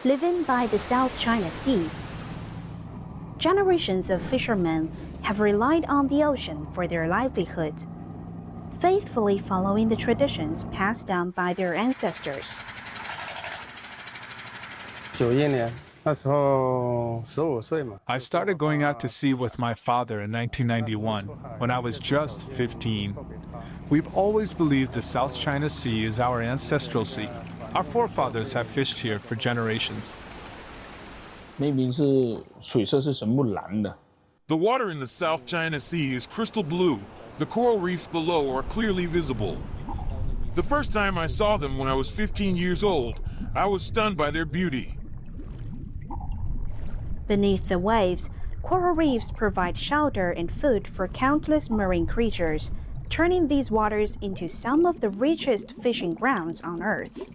living by the South China Sea. Generations of fishermen have relied on the ocean for their livelihood, faithfully following the traditions passed down by their ancestors. 91年，那时候15岁嘛。I started going out to sea with my father in 1991, when I was just 15. We've always believed the South China Sea is our ancestral sea. Our forefathers have fished here for generations. 那边是水色是全部蓝的。The water in the South China Sea is crystal blue. The coral reefs below are clearly visible. The first time I saw them when I was 15 years old, I was stunned by their beauty. Beneath the waves, coral reefs provide shelter and food for countless marine creatures, turning these waters into some of the richest fishing grounds on Earth.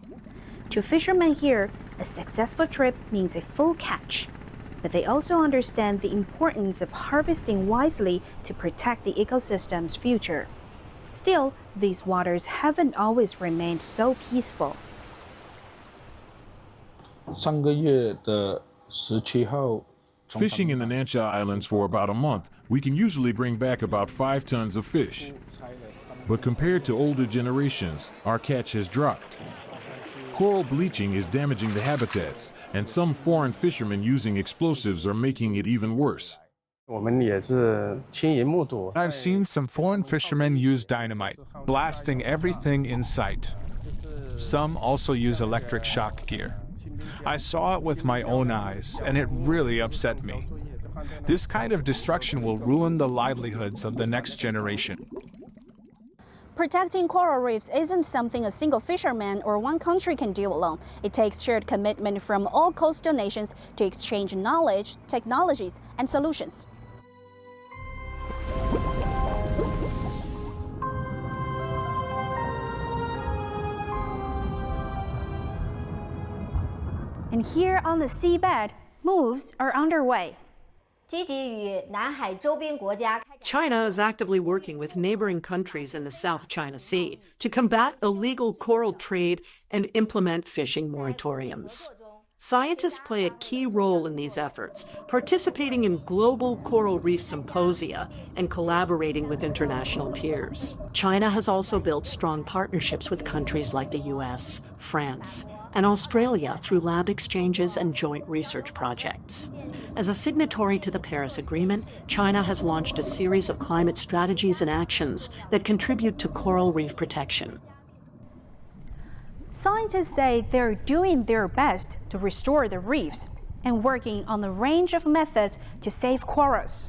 To fishermen here, a successful trip means a full catch. But they also understand the importance of harvesting wisely to protect the ecosystem's future. Still, these waters haven't always remained so peaceful. 上个月的17号 Fishing in the Nansha Islands for about a month, we can usually bring back about 5 tons of fish. But compared to older generations, our catch has dropped. Coral bleaching is damaging the habitats, and some foreign fishermen using explosives are making it even worse. 我们也是亲眼目睹。 I've seen some foreign fishermen use dynamite, blasting everything in sight. Some also use electric shock gear. I saw it with my own eyes, and it really upset me. This kind of destruction will ruin the livelihoods of the next generation. Protecting coral reefs isn't something a single fisherman or one country can do alone. It takes shared commitment from all coastal nations to exchange knowledge, technologies, and solutions. And here on the seabed, moves are underway. China is actively working with neighboring countries in the South China Sea to combat illegal coral trade and implement fishing moratoriums. Scientists play a key role in these efforts, participating in global coral reef symposia and collaborating with international peers. China has also built strong partnerships with countries like the US, France, and Australia through lab exchanges and joint research projects. As a signatory to the Paris Agreement, China has launched a series of climate strategies and actions that contribute to coral reef protection. Scientists say they're doing their best to restore the reefs and working on a range of methods to save corals.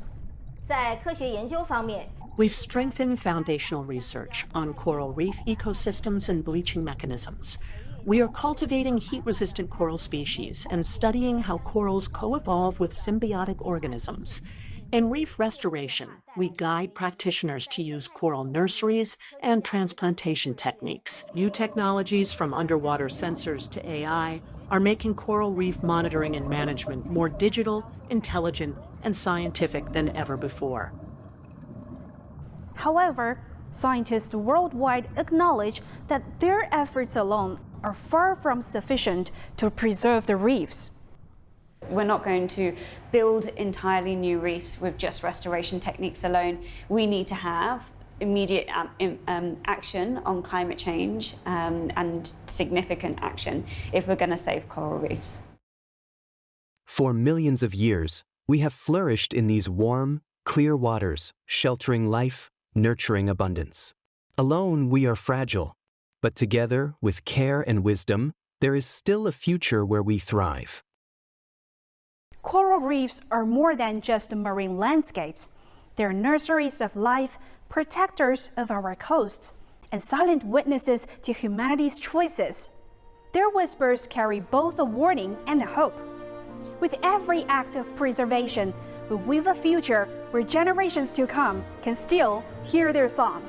在科学研究方面, We've strengthened foundational research on coral reef ecosystems and bleaching mechanisms. We are cultivating heat-resistant coral species and studying how corals co-evolve with symbiotic organisms. In reef restoration, we guide practitioners to use coral nurseries and transplantation techniques. New technologies from underwater sensors to AI are making coral reef monitoring and management more digital, intelligent, and scientific than ever before. However, scientists worldwide acknowledge that their efforts alone are far from sufficient to preserve the reefs. We're not going to build entirely new reefs with just restoration techniques alone. We need to have immediate action on climate change and significant action if we're going to save coral reefs. For millions of years, we have flourished in these warm, clear waters, sheltering life, nurturing abundance. Alone, we are fragile, but together, with care and wisdom, there is still a future where we thrive. Coral reefs are more than just marine landscapes. They're nurseries of life, protectors of our coasts, and silent witnesses to humanity's choices. Their whispers carry both a warning and a hope. With every act of preservation, we weave a future where generations to come can still hear their song.